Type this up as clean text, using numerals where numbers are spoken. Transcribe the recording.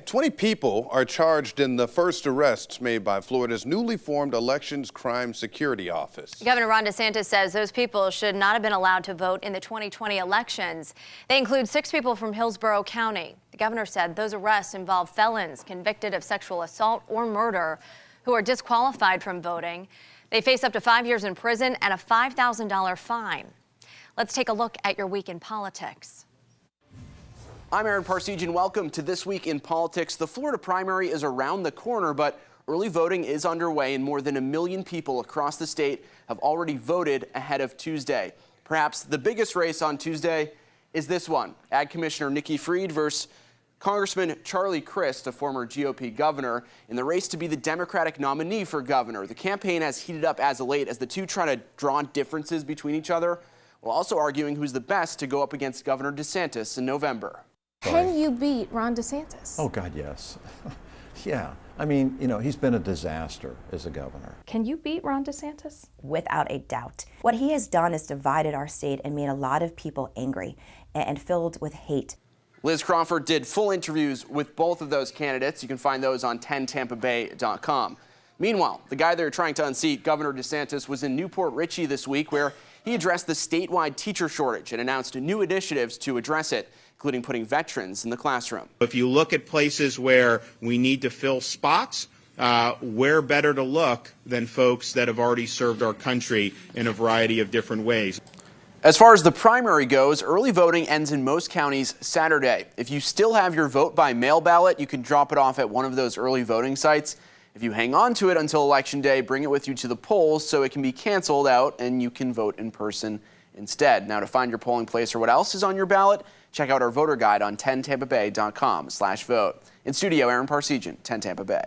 20 people are charged in the first arrests made by Florida's newly formed Elections Crime Security Office. Governor Ron DeSantis says those people should not have been allowed to vote in the 2020 elections. They include 6 people from Hillsborough County. The governor said those arrests involve felons convicted of sexual assault or murder who are disqualified from voting. They face up to 5 years in prison and a $5,000 fine. Let's take a look at your week in politics. I'm Aaron Parsegian. Welcome to This Week in Politics. The Florida primary is around the corner, but early voting is underway and more than 1 million people across the state have already voted ahead of Tuesday. Perhaps the biggest race on Tuesday is this one. Ag Commissioner Nikki versus Congressman Charlie Crist, a former GOP governor, in the race to be the Democratic nominee for governor. The campaign has heated up as of late as the two try to draw differences between each other, while also arguing who's the best to go up against Governor DeSantis in November. Can you beat Ron DeSantis? Oh, God, yes. Yeah. I mean, you know, he's been a disaster as a governor. Can you beat Ron DeSantis? Without a doubt. What he has done is divided our state and made a lot of people angry and filled with hate. Liz Crawford did full interviews with both of those candidates. You can find those on 10tampabay.com. Meanwhile, the guy they're trying to unseat, Governor DeSantis, was in Newport Richey this week where he addressed the statewide teacher shortage and announced new initiatives to address it, including putting veterans in the classroom. If you look at places where we need to fill spots, where better to look than folks that have already served our country in a variety of different ways. As far as the primary goes, early voting ends in most counties Saturday. If you still have your vote by mail ballot, you can drop it off at one of those early voting sites. If you hang on to it until Election Day, bring it with you to the polls so it can be canceled out and you can vote in person instead. Now, to find your polling place or what else is on your ballot, check out our voter guide on 10tampabay.com/vote. In studio, Aaron Parsegian, 10 Tampa Bay.